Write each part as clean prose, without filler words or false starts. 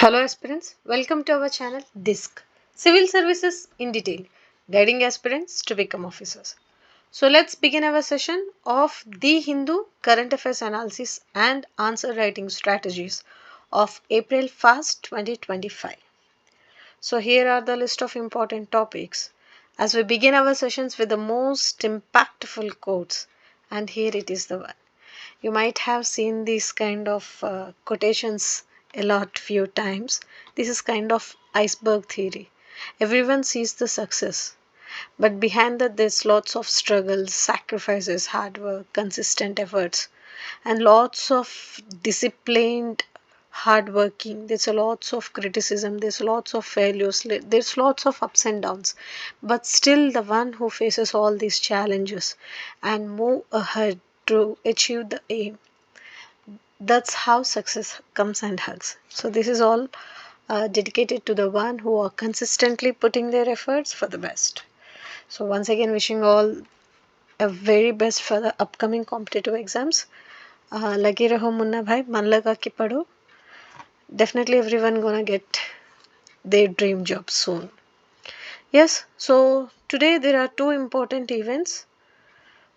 Hello aspirants, welcome to our channel DISC Civil Services in Detail, guiding aspirants to become officers. So let's begin our session of The Hindu Current Affairs Analysis and Answer Writing Strategies of April 1st, 2025. So here are the list of important topics as we begin our sessions with the most impactful quotes, and here it is the one. You might have seen these kind of quotations a lot few times. This is kind of iceberg theory. Everyone sees the success, but behind that there's lots of struggles, sacrifices, hard work, consistent efforts, and lots of disciplined hard working. There's a lots of criticism, there's lots of failures, there's lots of ups and downs, but still the one who faces all these challenges and move ahead to achieve the aim, that's how success comes and hugs. So this is all dedicated to the one who are consistently putting their efforts for the best. So once again, wishing all a very best for the upcoming competitive exams. लगे रहो मुन्ना भाई, मन लगा के पढ़ो. Definitely everyone gonna get their dream job soon. Yes, so today there are two important events.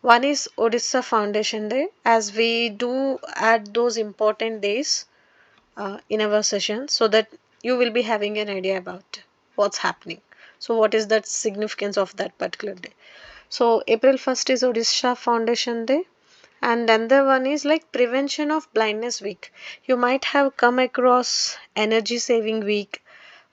One is Odisha Foundation Day, as we do add those important days in our session so that you will be having an idea about what's happening. So what is the significance of that particular day? So April 1st is Odisha Foundation Day, and another one is like Prevention of Blindness Week. You might have come across Energy Saving Week,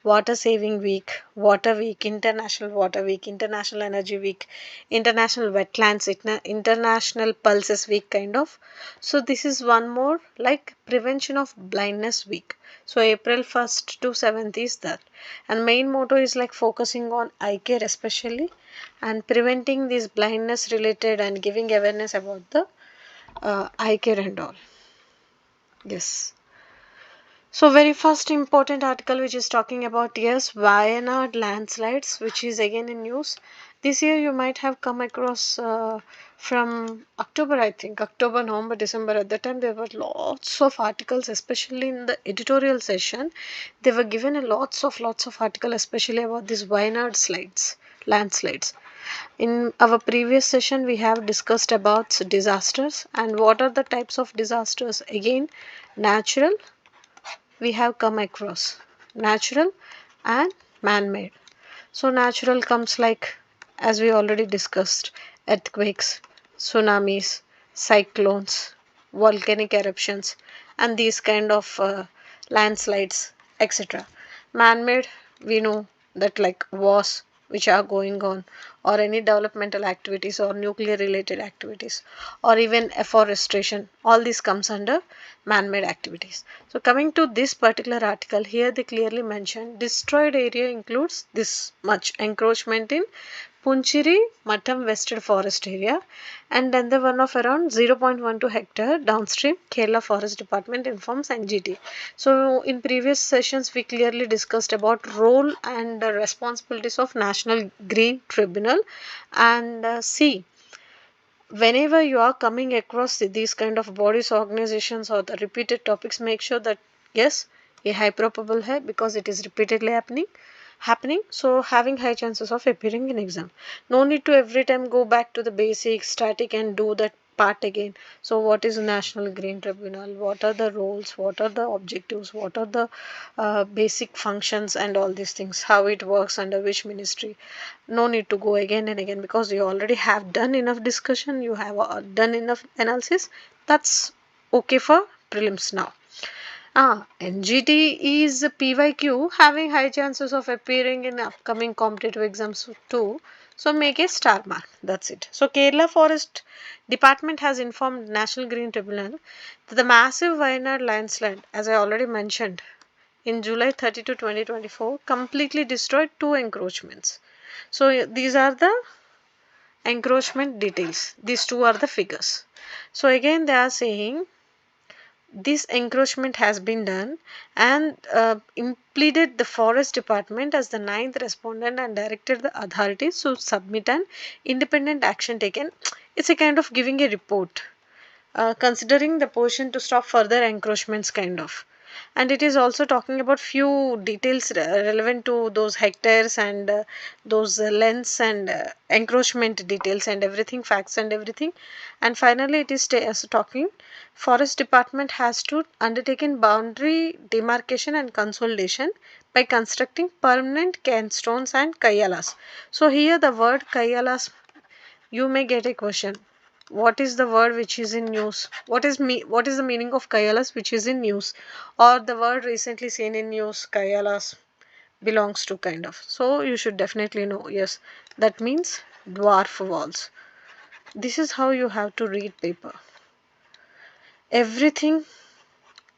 Water Saving Week, Water Week, International Water Week, International Energy Week, International Wetlands, International Pulses Week kind of. So this is one more like Prevention of Blindness Week. So April 1st to 7th is that. And main motto is like focusing on eye care especially and preventing this blindness related and giving awareness about the eye care and all. Yes. So very first important article which is talking about, yes, Wayanad landslides, which is again in news. This year you might have come across from October, I think, October, November, December. At that time there were lots of articles, especially in the editorial session. They were given a lots of articles, especially about these Wayanad landslides. In our previous session we have discussed about disasters and what are the types of disasters. Again, natural, we have come across natural and man-made. So natural comes like, as we already discussed, earthquakes, tsunamis, cyclones, volcanic eruptions, and these kind of landslides, etc. Man-made, we know that like wars which are going on, or any developmental activities or nuclear related activities, or even afforestation, all this comes under man-made activities. So coming to this particular article, here they clearly mention destroyed area includes this much encroachment in Punchiri Matam Western Forest area, and then the one of around 0.12 hectare downstream Kerala Forest Department informs NGT. So in previous sessions we clearly discussed about role and responsibilities of National Green Tribunal, and see, whenever you are coming across these kind of bodies, organizations, or the repeated topics, make sure that yes, a high probable hai because it is repeatedly happening, so having high chances of appearing in exam. No need to every time go back to the basic static and do that part again. So what is National Green Tribunal, what are the roles, what are the objectives, what are the basic functions and all these things, how it works under which ministry. No need to go again and again because you already have done enough discussion, you have done enough analysis. That's okay for prelims now. NGT is PYQ, having high chances of appearing in upcoming competitive exams too. So make a star mark. That's it. So Kerala Forest Department has informed National Green Tribunal that the massive Wayanad landslide, as I already mentioned, in July 32, 2024, completely destroyed two encroachments. So these are the encroachment details. These two are the figures. So again they are saying this encroachment has been done and implemented the forest department as the ninth respondent and directed the authorities to submit an independent action taken. It's a kind of giving a report considering the position to stop further encroachments kind of. and it is also talking about few details relevant to those hectares and those lengths and encroachment details and everything, facts and everything. And finally it is talking forest department has to undertaken boundary demarcation and consolidation by constructing permanent cairnstones and kayalas. So here the word kayalas, you may get a question. What is the word which is in news? What is the meaning of kayalas which is in news? Or the word recently seen in news, kayalas belongs to kind of. So you should definitely know. Yes, that means dwarf walls. This is how you have to read paper. Everything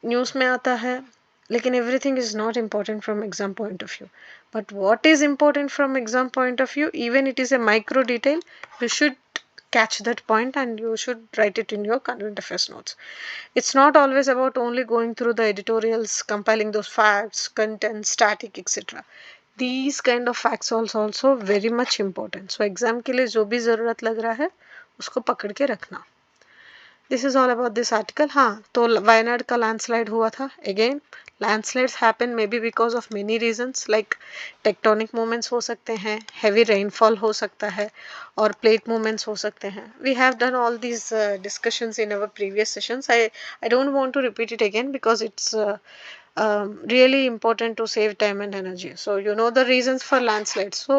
news में आता है, लेकिन everything is not important from exam point of view. But what is important from exam point of view, even it is a micro detail, you should catch that point and you should write it in your current affairs notes. It's not always about only going through the editorials, compiling those facts, content, static, etc. These kind of facts also very much important. So exam के लिए जो भी ज़रूरत लग रहा है उसको पकड़ के रखना. This is all about this article. हाँ, तो वायनाड का लैंडस्लाइड हुआ था. Again landslides happen may be because of many reasons, like tectonic movements हो सकते हैं, हैवी रेनफॉल हो सकता है, और प्लेट मूवमेंट्स हो सकते हैं. We have done all these discussions in our previous sessions. I don't want to repeat it again because it's really important to save time and energy. So you know the reasons for landslides. So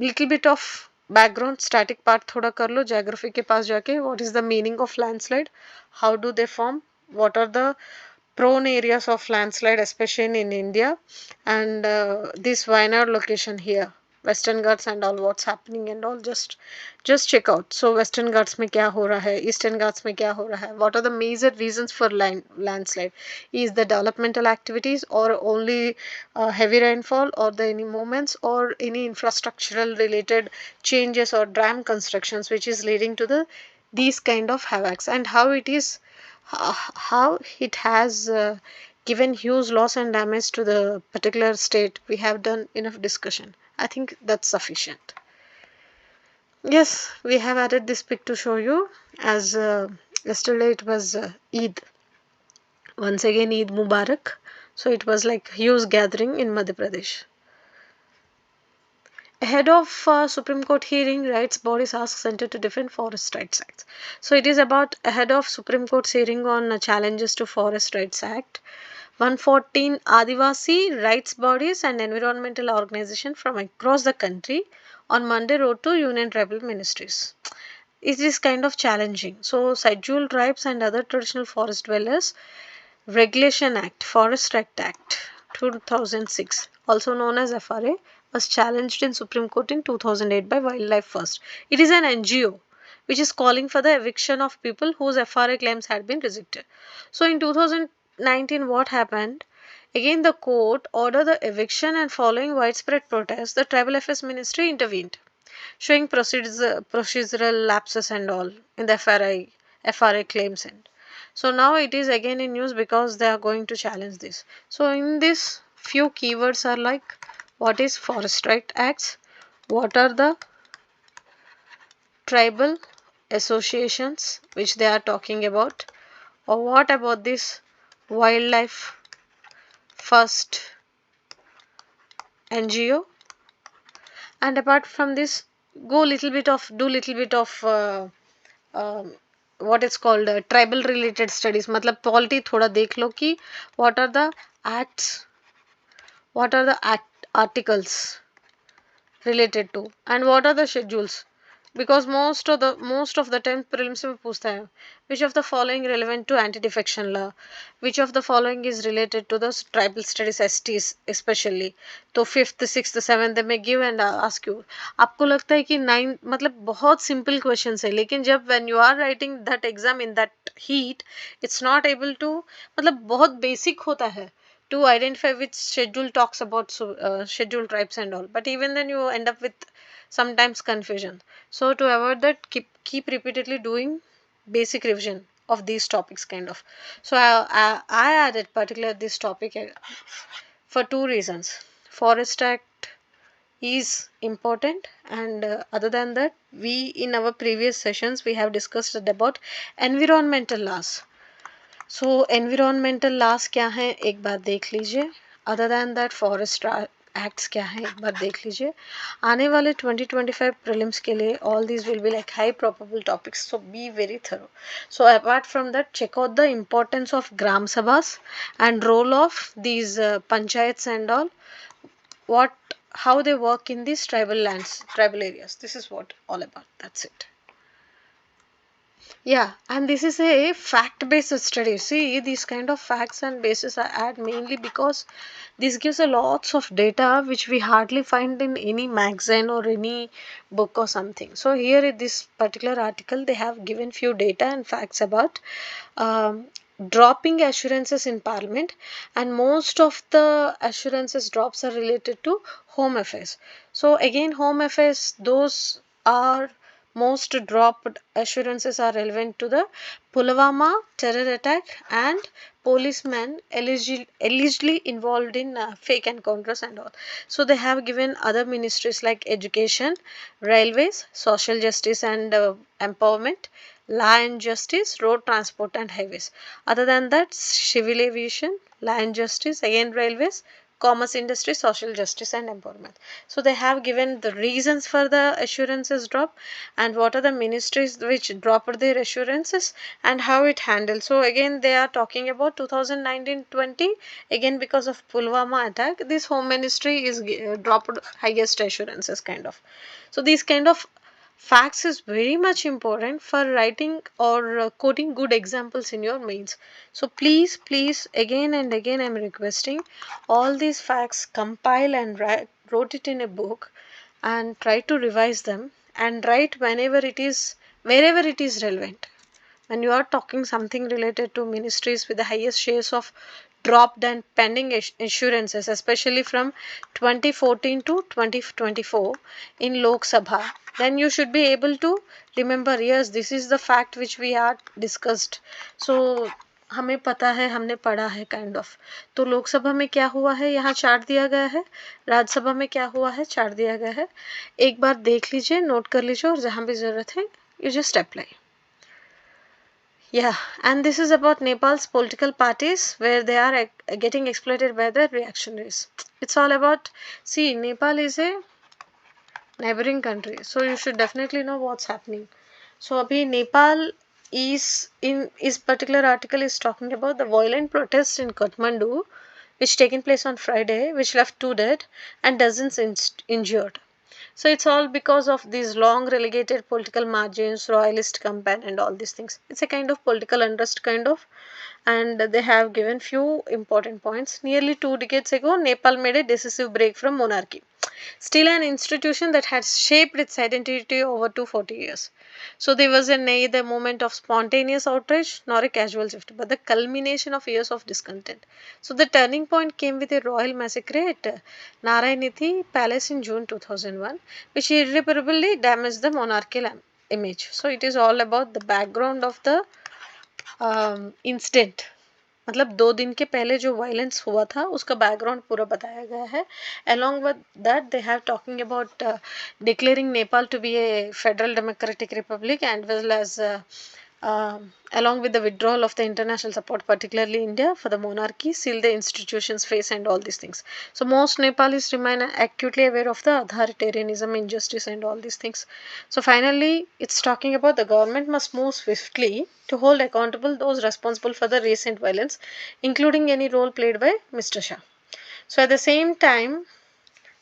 little bit of background static part थोड़ा कर लो geography के पास जाके. What is the meaning of landslide, how do they form, what are the prone areas of landslide especially in India, and this Wayanad location here, Western Ghats and all, what's happening and all, just check out. So Western Ghats में क्या हो रहा है, Eastern Ghats में क्या हो रहा है, what are the major reasons for landslide, is the developmental activities or only heavy rainfall or the any movements or any infrastructural related changes or dam constructions which is leading to the these kind of havocs, and how it is how it has given huge loss and damage to the particular state. We have done enough discussion. I think that's sufficient. Yes, we have added this pic to show you, as yesterday it was Eid. Once again Eid Mubarak. So it was like huge gathering in Madhya Pradesh. Ahead of Supreme Court hearing, rights bodies ask Centre to defend Forest Rights Act. So it is about ahead of Supreme Court's hearing on challenges to Forest Rights Act. 114 Adivasi rights bodies and environmental organizations from across the country on Monday wrote to Union Tribal Ministries. It is kind of challenging. So scheduled tribes and other traditional forest dwellers Regulation Act, Forest Act 2006, also known as FRA, was challenged in Supreme Court in 2008 by Wildlife First. It is an NGO which is calling for the eviction of people whose FRA claims had been rejected. So in 2019, what happened? Again, the court ordered the eviction, and following widespread protests, the Tribal Affairs Ministry intervened, showing procedural lapses and all in the FRA claims. So now it is again in news because they are going to challenge this. So in this, few keywords are like, what is Forest Right Acts, what are the tribal associations which they are talking about, or what about this Wildlife First NGO, and apart from this, do little bit of what is called tribal related studies. मतलब polity थोड़ा देख लो कि what are the acts, what are the articles related to, and what are the schedules, because most of the time prelims में पूछता है which of the following relevant to anti-defection law, which of the following is related to the tribal studies STs especially. तो 5th 6th 7th में give and ask you. आपको लगता है कि 9 मतलब बहुत simple questions है, लेकिन जब when you are writing that exam in that heat, it's not able to, मतलब बहुत basic होता है to identify which schedule talks about scheduled tribes and all, but even then you end up with sometimes confusion. So to avoid that, keep repeatedly doing basic revision of these topics kind of. So I added particular this topic for two reasons. Forest Act is important, and other than that, we in our previous sessions we have discussed about environmental laws. So environmental loss क्या है एक बार देख लीजिए. Other than that forest acts क्या है एक बार देख लीजिए. आने वाले 2025 प्रीलिम्स के लिए all these will be like high probable topics, so be very thorough. So apart from that check out the importance of gram sabhas and role of these panchayats and all, what how they work in these tribal lands, tribal areas. This is what all about. That's it. Yeah, and this is a fact-based study. See, these kind of facts and bases are add mainly because this gives a lots of data which we hardly find in any magazine or any book or something. So here in this particular article, they have given few data and facts about um, dropping assurances in Parliament, and most of the assurances drops are related to Home Affairs. So again, Home Affairs, those are most dropped assurances are relevant to the Pulwama terror attack and policemen allegedly involved in fake encounters and all. So they have given other ministries like education, railways, social justice and empowerment, law and justice, road transport and highways. Other than that, civil aviation, law and justice, again railways, commerce industry, social justice and empowerment. So they have given the reasons for the assurances drop and what are the ministries which dropped their assurances and how it handled. So again they are talking about 2019-20, again because of Pulwama attack, this home ministry is dropped highest assurances kind of. So these kind of facts is very much important for writing or quoting good examples in your mains. So please again and again I am requesting all these facts compile and wrote it in a book and try to revise them and write whenever it is, wherever it is relevant. When you are talking something related to ministries with the highest shares of dropped and pending insurances, especially from 2014 to 2024 in Lok Sabha, then you should be able to remember, yes, this is the fact which we are discussed. So हमें पता है, हमने पढ़ा है kind of. तो लोकसभा में क्या हुआ है यहाँ चार्ट दिया गया है, राज्यसभा में क्या हुआ है चार्ट दिया गया है. एक बार देख लीजिए, नोट कर लीजिए और जहाँ भी ज़रूरत है you just apply. Yeah, and this is about Nepal's political parties where they are getting exploited by the reactionaries. It's all about, see, Nepal is a neighboring country, so you should definitely know what's happening. So abhi Nepal is in this particular article is talking about the violent protests in Kathmandu which taken place on Friday, which left 2 dead and dozens injured. So it's all because of these long relegated political margins, royalist campaign and all these things. It's a kind of political unrest kind of, and they have given few important points. Nearly 2 decades ago, Nepal made a decisive break from monarchy. Still an institution that has shaped its identity over 240 years. So there was neither a moment of spontaneous outrage nor a casual shift, but the culmination of years of discontent. So the turning point came with a royal massacre at Narayaniti Palace in June 2001, which irreparably damaged the monarchical image. So it is all about the background of the incident, मतलब 2 दिन के पहले जो violence हुआ था उसका background पूरा बताया गया है. along with that they have talking about declaring Nepal to be a federal democratic republic and well as along with the withdrawal of the international support, particularly India, for the monarchy, seal the institutions face and all these things. So most Nepalis remain acutely aware of the authoritarianism, injustice and all these things. So finally it's talking about the government must move swiftly to hold accountable those responsible for the recent violence, including any role played by Mr. Shah. So at the same time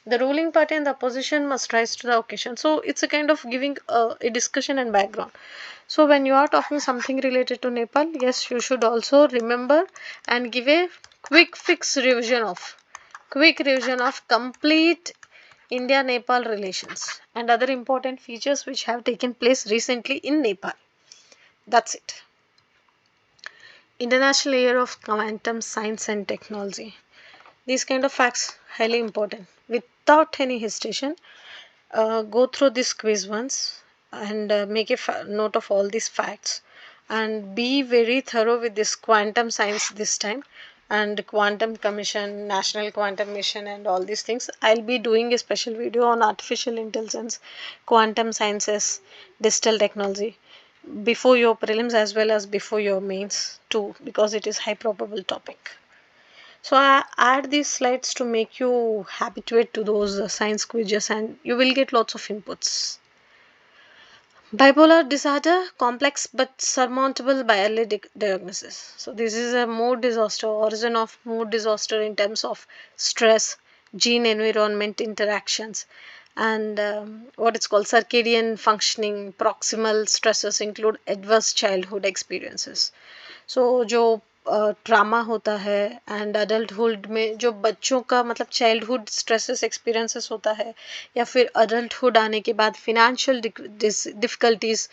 the ruling party and the opposition must rise to the occasion. So it's a kind of giving a discussion and background. So when you are talking something related to Nepal, yes, you should also remember and give a quick revision of complete India-Nepal relations and other important features which have taken place recently in Nepal. That's it. International Year of Quantum Science and Technology. These kind of facts highly important. Without any hesitation, go through this quiz once and make a note of all these facts and be very thorough with this quantum science this time and quantum commission, national quantum mission and all these things. I'll be doing a special video on artificial intelligence, quantum sciences, digital technology. before your prelims as well as before your mains too, because it is high probable topic. So I add these slides to make you habituate to those science quizzes, and you will get lots of inputs. Bipolar disorder, complex but surmountable by early diagnosis. So this is a mood disaster, origin of mood disaster in terms of stress, gene environment interactions, and what it's called circadian functioning. Proximal stresses include adverse childhood experiences. सो जो trauma होता है and adulthood में जो बच्चों का मतलब childhood stresses experiences होता है, या फिर अडल्टहुड आने के बाद फिनेंशियल डिफिकल्टीज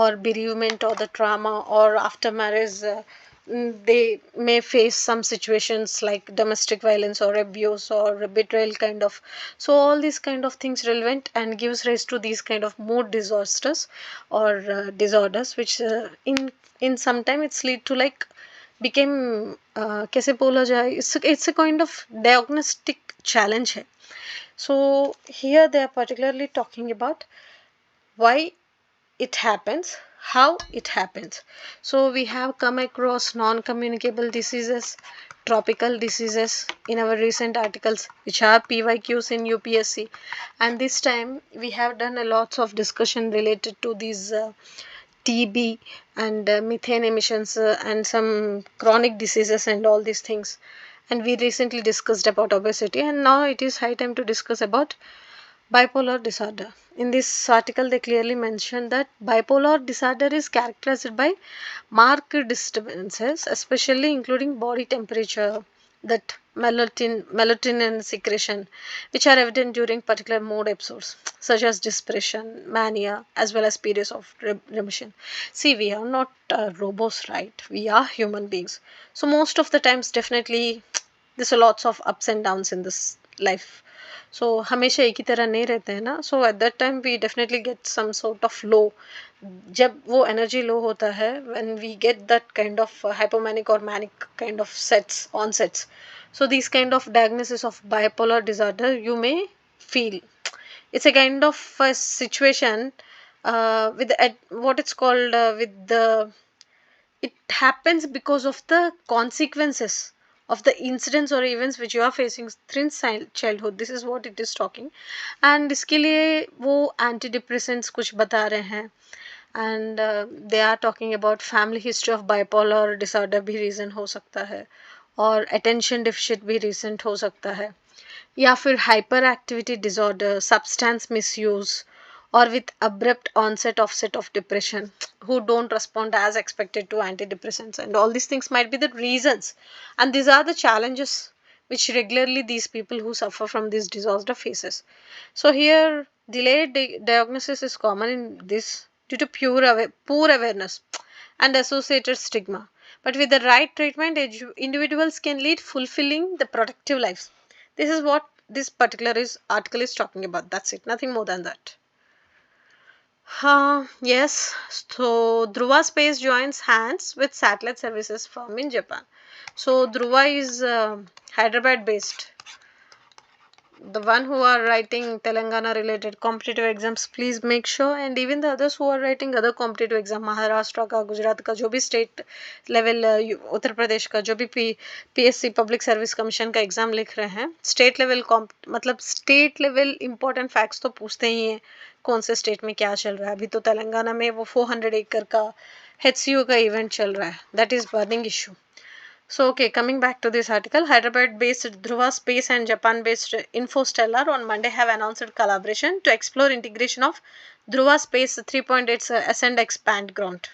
और bereavement or the trauma or after marriage, they may face some situations like domestic violence or abuse or betrayal kind of. So all these kind of things relevant and gives rise to these kind of mood disasters or disorders, which in some time it's lead to like became कैसे बोला जाए, it's a kind of diagnostic challenge है. So here they are particularly talking about why it happens, how it happens. So we have come across non-communicable diseases, tropical diseases in our recent articles, which are PYQs in UPSC, and this time we have done a lots of discussion related to these TB and methane emissions and some chronic diseases and all these things. And we recently discussed about obesity, and now it is high time to discuss about bipolar disorder. In this article, they clearly mentioned that bipolar disorder is characterized by marked disturbances, especially including body temperature, that melatonin secretion, which are evident during particular mood episodes, such as depression, mania, as well as periods of remission. See, we are not robots, right? We are human beings. So most of the times, definitely, there's a lots of ups and downs in this life. सो हमेशा एक ही तरह नहीं रहते हैं ना. So at that time we definitely get some sort of low. जब वो energy low होता है, when we get that kind of hypomanic और manic kind of sets on sets. So these kind of diagnosis of bipolar disorder you may feel. It's a kind of a situation with what it's called with the, it happens because of the consequences of the incidents or events which you are facing since childhood. This is what it is talking. And इसके लिए वो antidepressants कुछ बता रहे हैं, and they are talking about family history of bipolar disorder भी reason हो सकता है, और attention deficit भी reason हो सकता है, या फिर hyper activity disorder, substance misuse, or with abrupt onset of depression, who don't respond as expected to antidepressants, and all these things might be the reasons, and these are the challenges which regularly these people who suffer from this disorder faces. So here delayed diagnosis is common in this due to poor awareness and associated stigma, but with the right treatment individuals can lead fulfilling the productive lives. This is what this particular article is talking about. That's it, nothing more than that. Yes, so Dhruva Space joins hands with satellite services firm in Japan. So Dhruva is Hyderabad based. The one who are writing Telangana related competitive exams, please make sure, and even the others who are writing other competitive exam, Maharashtra का, गुजरात का, जो भी state level, Uttar Pradesh का, जो भी PSC public service commission का exam लिख रहे हैं, स्टेट लेवल मतलब स्टेट लेवल इंपॉर्टेंट फैक्ट्स तो पूछते ही हैं, कौन से स्टेट में क्या चल रहा है. अभी तो तेलंगाना में वो 400 एकड़ का HCU का इवेंट चल रहा है, that is burning issue. So, okay, coming back to this article, Hyderabad-based Dhruva Space and Japan-based Infostellar on Monday have announced collaboration to explore integration of Dhruva Space 3.8 Ascend Expand grant.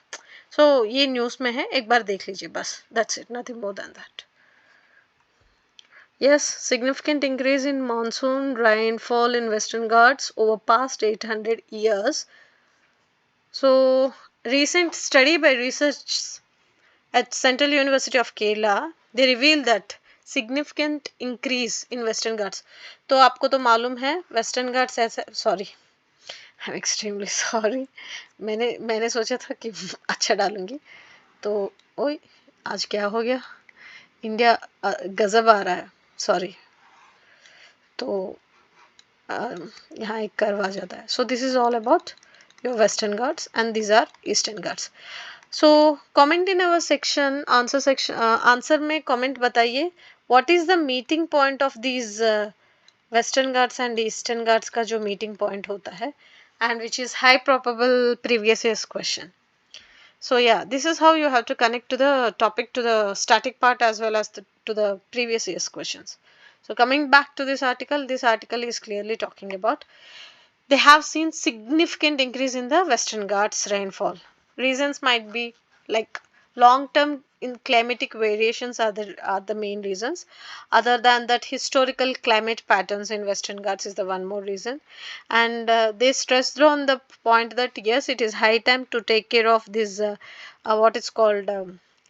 So, ये news में है, एक बार देख लीजिए बस. That's it, nothing more than that. Yes, significant increase in monsoon rainfall in Western Ghats over past 800 years. So, recent study by researchers at Central University of Kerala, they reveal that significant increase in Western Ghats. तो आपको तो मालूम है Western Ghats ऐसा, sorry, I'm extremely sorry, मैंने सोचा था कि अच्छा डालूंगी, तो ओए आज क्या हो गया, इंडिया गजब आ रहा है, सॉरी, तो यहाँ एक करवा जाता है. So this is all about your Western Ghats, and these are Eastern Ghats. So comment in our section, answer section, answer में comment बताइए what is the meeting point of these Western Ghats and Eastern Ghats का जो meeting point होता है, and which is high probable previous year's question. So yeah, this is how you have to connect to the topic, to the static part as well as to the previous year's questions. So coming back to this article is clearly talking about they have seen significant increase in the Western Ghats rainfall. Reasons might be like long-term in climatic variations are the main reasons. Other than that, historical climate patterns in Western Ghats is the one more reason. And they stressed on the point that yes, it is high time to take care of this what is called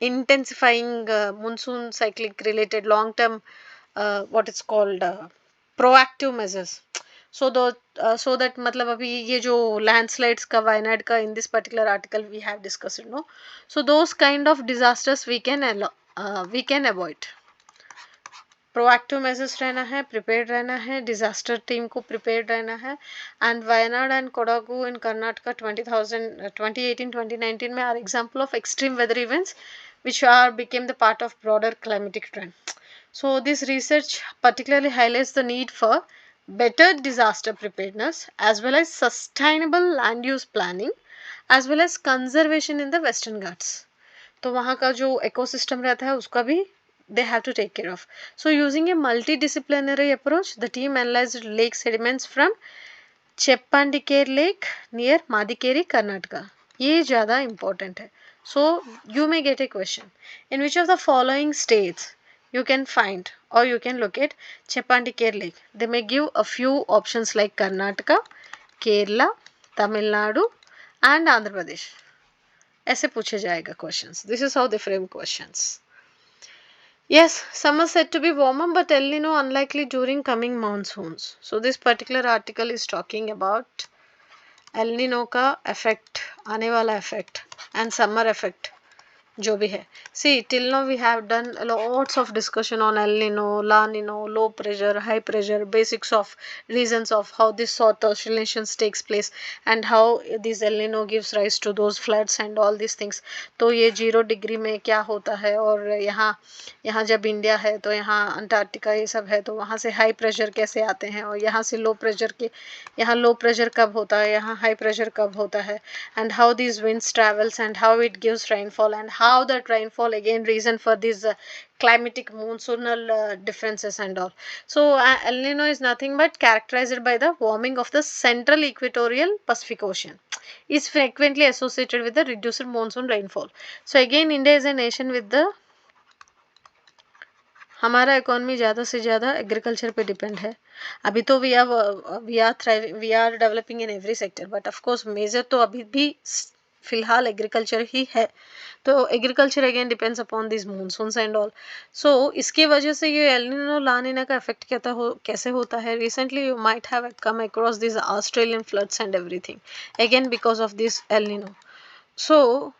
intensifying monsoon cyclic related long-term what is called proactive measures. So that मतलब अभी ये जो landslides का वायनाड का in this particular article we have discussed, no, so those kind of disasters we can avoid. Proactive measures रहना है, prepared रहना है, डिजास्टर टीम को प्रिपेयर्ड रहना है. And Wayanad and Kodagu in Karnataka 2018-2019 में are example of extreme weather events which are became the part of broader climatic trend. So this research particularly highlights the need for better disaster preparedness as well as sustainable land use planning as well as conservation in the Western Ghats. तो वहाँ का जो ecosystem रहता है उसका भी they have to take care of. So using a multidisciplinary approach, the team analyzed lake sediments from Cheppandikere Lake near Madikeri, Karnataka. ये ज़्यादा important है. So you may get a question. In which of the following states you can find or you can locate Cheppandikere Lake? They may give a few options like Karnataka, Kerala, Tamil Nadu and Andhra Pradesh. ऐसे पूछे जाएगा questions. This is how they frame questions. Yes, summer said to be warmer but El Nino unlikely during coming monsoons. So this particular article is talking about El Nino का effect, आने वाला effect and summer effect जो भी है. See, till now we have done lots of discussion on El Nino, La Nino, low pressure, high pressure, basics of reasons of how this sort of oscillations takes place and how this El Nino gives rise to those floods and all these things. तो ये 0 degree में क्या होता है और यहाँ जब India है तो यहाँ अंटार्कटिका ये सब है तो वहाँ से हाई प्रेशर कैसे आते हैं और यहाँ से लो प्रेशर के यहाँ लो प्रेशर कब होता है यहाँ हाई प्रेशर कब होता है and how these winds travels and how it gives rainfall and how that rainfall again reason for these climatic monsoonal differences and all. So El Nino is nothing but characterized by the warming of the central equatorial Pacific Ocean. Is frequently associated with the reduced monsoon rainfall. So again India is a nation with the हमारा economy ज़्यादा से ज़्यादा agriculture पे depend है. अभी तो we are developing in every sector but of course major तो अभी भी फिलहाल एग्रीकल्चर ही है. तो agriculture again depends upon this monsoons and all. So इसकी वजह से ये एल नीनो ला नीना का इफेक्ट कैसे होता है. Recently you might have come across this Australian floods and everything again because of this El Nino. So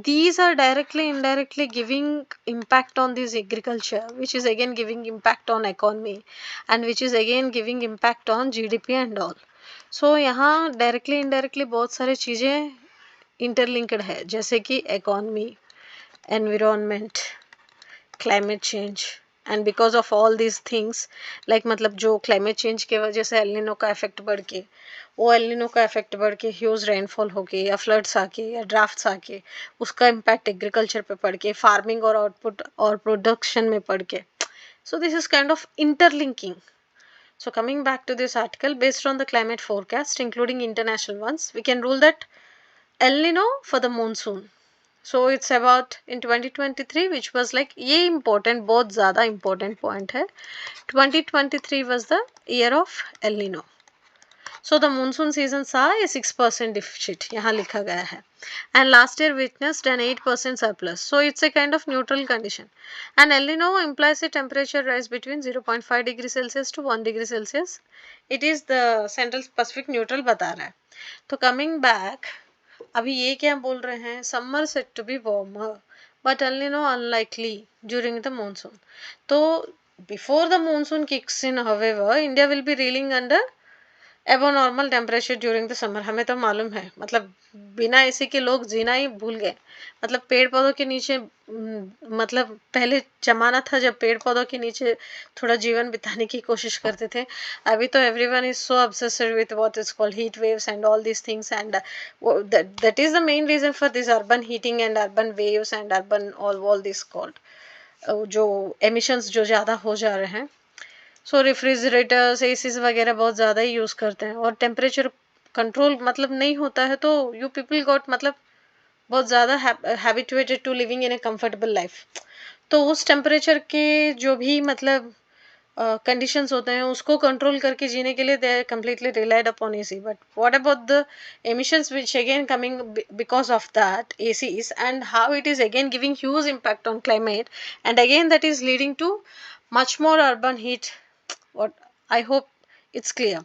these are directly indirectly giving impact on this agriculture which is again giving impact on economy and which is again giving impact on GDP and all. So यहाँ directly indirectly बहुत सारे चीज़ें interlinked है जैसे कि economy, environment, climate change and because of all these things like मतलब जो climate change के वजह से एल नीनो का इफेक्ट बढ़ के वो एल नीनो का इफेक्ट बढ़ के ह्यूज रेनफॉल हो के या फ्लड्स आके या ड्राफ्ट्स आके उसका इम्पैक्ट एग्रीकल्चर पे पड़ के फार्मिंग और आउटपुट और प्रोडक्शन में पड़ के. So this is kind of interlinking. So coming back to this article, based on the climate forecast including international ones, we can rule that El Nino for the monsoon. So it's about in 2023 which was like ये important बहुत ज़्यादा important point है. 2023 was the year of El Nino. So the monsoon season saw a 6% deficit यहाँ लिखा गया है and last year witnessed an 8% surplus. So it's a kind of neutral condition and El Nino implies a temperature rise between 0.5 degree Celsius to 1 degree Celsius. It is the Central Pacific neutral बता रहा है. तो coming back अभी ये क्या बोल रहे हैं summer said to be warmer but El Nino unlikely during the monsoon. तो before the monsoon kicks in however India will be reeling under एबो normal temperature during the summer, हमें तो मालूम है, मतलब बिना एसी के लोग जीना ही भूल गए। मतलब पेड़ पौधों के नीचे मतलब पहले जमाना था जब पेड़ पौधों के नीचे थोड़ा जीवन बिताने की कोशिश करते थे। अभी तो everyone is so obsessed with what is called heat waves and all these things, and that is the main reason for this urban heating and urban waves and urban all this called जो emissions जो ज़्यादा हो जा रहे हैं। सो refrigerators ACs वगैरह बहुत ज़्यादा ही यूज़ करते हैं, और टेम्परेचर कंट्रोल मतलब नहीं होता है, तो यू पीपल गॉट मतलब बहुत ज़्यादा habituated to living in a comfortable life. तो उस टेम्परेचर के जो भी मतलब कंडीशंस होते हैं उसको कंट्रोल करके जीने के लिए they are completely relied upon AC. But what about the emissions which again coming because of that ACs, and how it is again giving huge impact on climate, and again that is leading to much more urban heat. What I hope it's clear.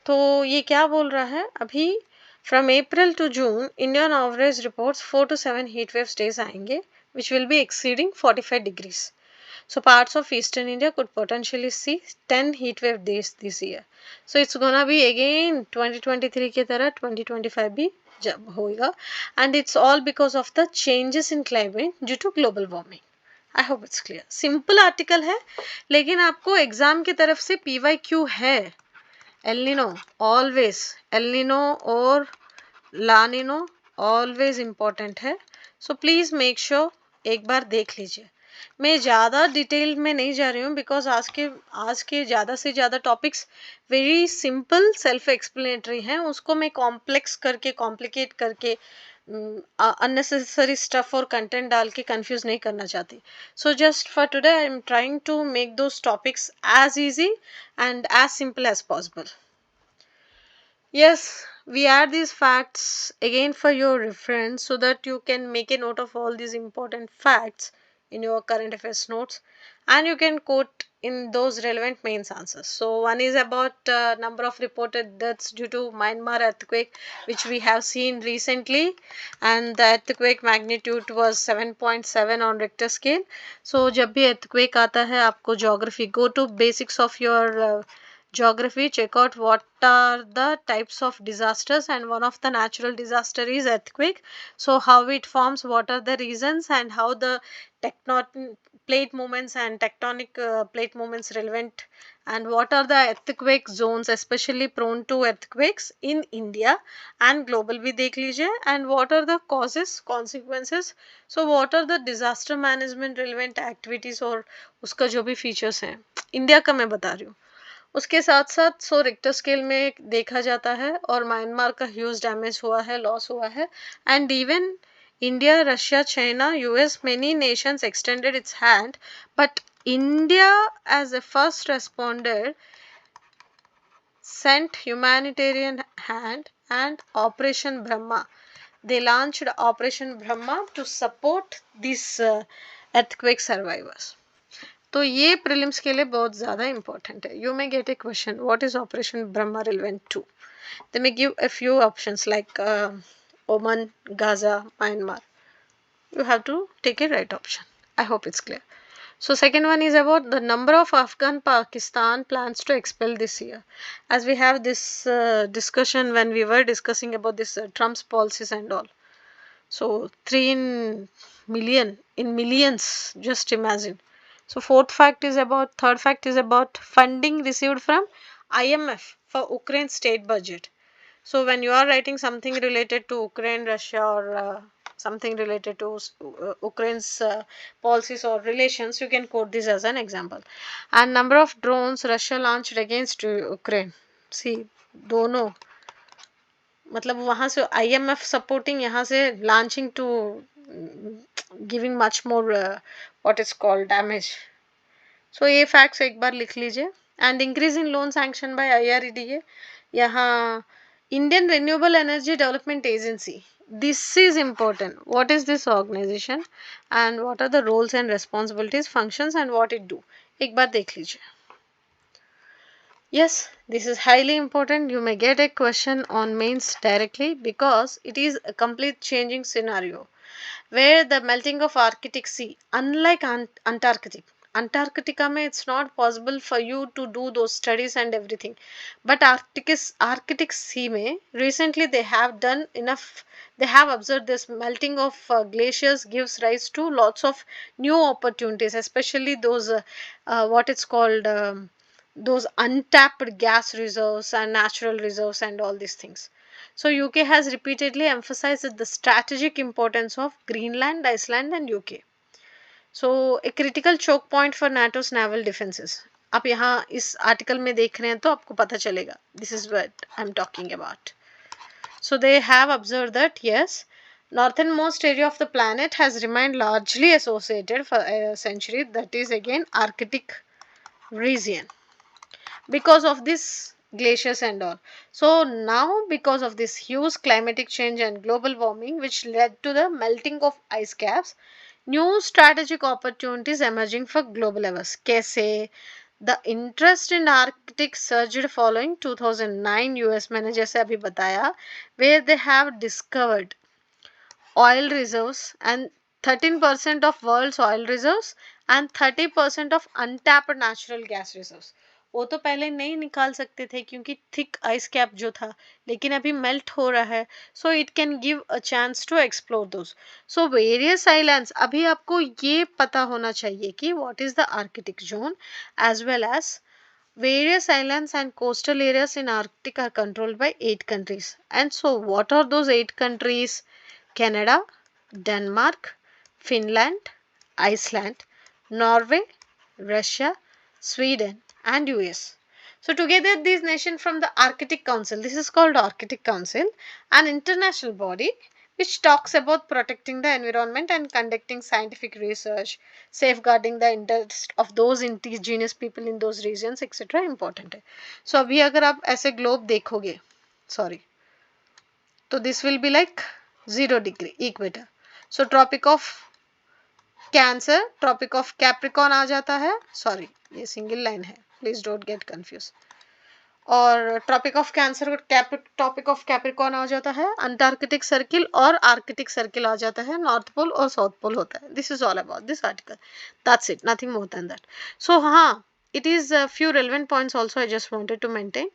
तो ये क्या बोल रहा है अभी, from April to June Indian average reports 4 to 7 heat wave days आएंगे which will be exceeding 45 degrees. So parts of eastern India could potentially see 10 heat wave days this year. So it's gonna be again 2023 की तरह 2025 भी जब होगा, and it's all because of the changes in climate due to global warming. I hope it's clear. Simple article है, लेकिन आपको exam की तरफ से PYQ है। El Nino always, El Nino और ला नीनो ऑलवेज इम्पॉर्टेंट है। सो प्लीज़ मेक श्योर एक बार देख लीजिए। मैं ज़्यादा डिटेल में नहीं जा रही हूँ बिकॉज आज के ज़्यादा से ज़्यादा topics very simple self explanatory हैं, उसको मैं कॉम्प्लेक्स करके कॉम्प्लिकेट करके unnecessary stuff और कंटेंट डाल के कंफ्यूज नहीं करना चाहती. So just for today I am trying to make those topics as easy and as simple as possible. Yes, we add these facts again for your reference so that you can make a note of all these important facts in your current affairs notes, and you can quote in those relevant main answers. So one is about number of reported deaths due to Myanmar earthquake which we have seen recently, and the earthquake magnitude was 7.7 on Richter scale. So जब भी earthquake आता है आपको geography, go to basics of your geography, check out what are the types of disasters, and one of the natural disaster is earthquake. So how it forms, what are the reasons, and how the tectonic plate movements and tectonic plate movements relevant, and what are the earthquake zones especially prone to earthquakes in India and global भी देख लीजिए, and what are the causes consequences. So what are the disaster management relevant activities और उसका जो भी features हैं, India का मैं बता रही हूँ। उसके साथ साथ 100 रिक्टर स्केल में देखा जाता है, और म्यांमार का ह्यूज डैमेज हुआ है, लॉस हुआ है, and even India, Russia, China, US, many nations extended its hand, but India as a first responder sent humanitarian hand and Operation Brahma. They launched Operation Brahma to support these earthquake survivors. तो ये prelims के लिए बहुत ज़्यादा important है. You may get a question, what is Operation Brahma relevant to? They may give a few options like Oman, Gaza, Myanmar. You have to take a right option. I hope it's clear. So second one is about the number of Afghan Pakistan plans to expel this year. As we have this discussion when we were discussing about this Trump's policies and all. So 3 in million, in millions, just imagine. So third fact is about funding received from IMF for Ukraine state budget. So when you are writing something related to Ukraine, Russia, or something related to Ukraine's policies or relations, you can quote this as an example. And number of drones Russia launched against Ukraine. See, दोनों मतलब वहाँ से IMF supporting, यहाँ से launching to giving much more what is called damage. So ये facts एक बार लिख लीजिए. And increase in loan sanction by IREDA. यहाँ Indian renewable energy development agency, this is important. What is this organization and what are the roles and responsibilities, functions, and what it do? एक बार देख लीजिए. Yes, this is highly important. You may get a question on mains directly because it is a complete changing scenario where the melting of Arctic Sea, unlike Antarctic, Antarctica में it's not possible for you to do those studies and everything, but Arctic Sea में recently they have done enough. They have observed this melting of glaciers gives rise to lots of new opportunities, especially those what it's called those untapped gas reserves and natural reserves and all these things. So UK has repeatedly emphasized the strategic importance of Greenland, Iceland and UK. So a critical choke point for NATO's naval defenses. आप यहाँ इस article में देख रहे हैं तो आपको पता चलेगा. This is what I'm talking about. So they have observed that yes, northernmost area of the planet has remained largely associated for a century. That is again Arctic region, because of this glaciers and all. So now because of this huge climatic change and global warming which led to the melting of ice caps, new strategic opportunities emerging for global levels. कैसे? The interest in Arctic surged following 2009 US मैंने जैसे अभी बताया, where they have discovered oil reserves and 13% of world's oil reserves and 30% of untapped natural gas reserves. वो तो पहले नहीं निकाल सकते थे क्योंकि थिक आइस कैप जो था, लेकिन अभी मेल्ट हो रहा है, so it can give a chance to explore those. So various islands, अभी आपको ये पता होना चाहिए कि what is the Arctic zone as well as various islands and coastal areas in Arctic are controlled by 8 countries. And so what are those 8 countries? Canada, Denmark, Finland, Iceland, Norway, Russia, Sweden and US. So together these nations form the Arctic Council. This is called Arctic Council, an international body which talks about protecting the environment and conducting scientific research, safeguarding the interest of those indigenous people in those regions, etc. important है. So अभी अगर आप ऐसे globe देखोगे, sorry, तो this will be like 0 degree equator. So tropic of Cancer, tropic of Capricorn आ जाता है, sorry ये single line है, please don't get confused. और ट्रॉपिक ऑफ कैंसर और टॉपिक ऑफ कैप्रिकॉर्न आ जाता है, अंटार्कटिक सर्किल और आर्कटिक सर्किल आ जाता है, नॉर्थ पोल और साउथ पोल होता है. This is all about this article, that's it, nothing more than that. So हाँ, it is a few relevant points also I just wanted to maintain.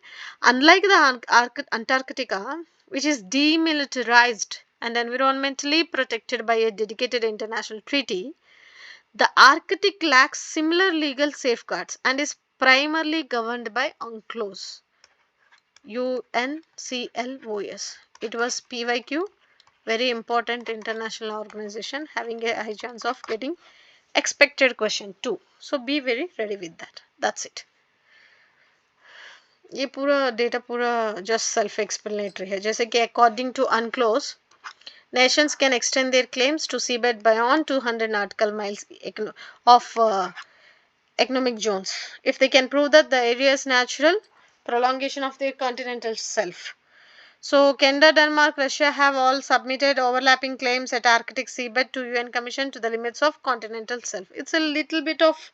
Unlike the Antarctica, which is demilitarized and environmentally protected by a dedicated international treaty, the Arctic lacks similar legal safeguards and is primarily governed by UNCLOS, UNCLOS. It was PYQ, very important international organization having a high chance of getting expected question too. So be very ready with that. That's it. ये पूरा data पूरा just self explanatory है. जैसे कि according to UNCLOS, nations can extend their claims to seabed beyond 200 nautical miles of economic zones if they can prove that the area is natural prolongation of their continental shelf. So Canada, Denmark, Russia have all submitted overlapping claims at Arctic seabed to UN Commission to the limits of continental shelf. It's a little bit of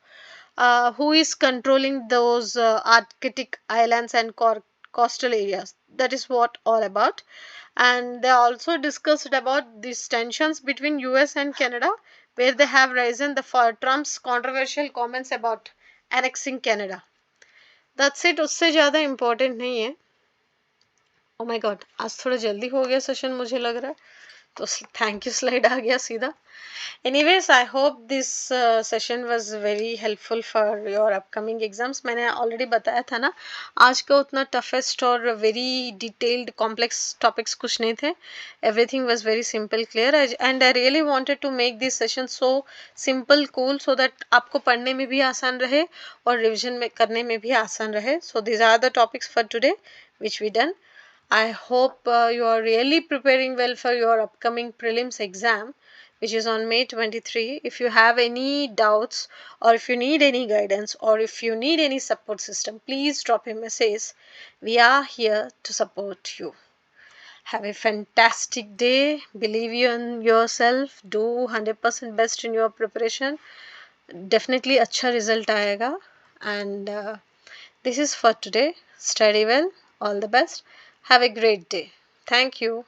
who is controlling those Arctic islands and coastal areas. That is what all about. And they also discussed about these tensions between US and Canada, where they have risen for Trump's controversial comments about annexing Canada. That's it. उससे ज़्यादा important नहीं है. Oh my God, आज थोड़ा जल्दी हो गया session मुझे लग रहा है, तो थैंक यू स्लाइड आ गया सीधा. Anyways, I hope this session was very helpful for your upcoming exams. मैंने already बताया था ना, आज का उतना toughest और very detailed complex topics कुछ नहीं थे. Everything was very simple, clear, and I really wanted to make this session so simple, cool, so that आपको पढ़ने में भी आसान रहे और revision में करने में भी आसान रहे. So these are the topics for today which we done. I hope you are really preparing well for your upcoming prelims exam, which is on May 23. If you have any doubts or if you need any guidance or if you need any support system, please drop a message. We are here to support you. Have a fantastic day. Believe in yourself. Do 100% best in your preparation. Definitely अच्छा result आएगा. And this is for today. Study well. All the best. Have a great day. Thank you.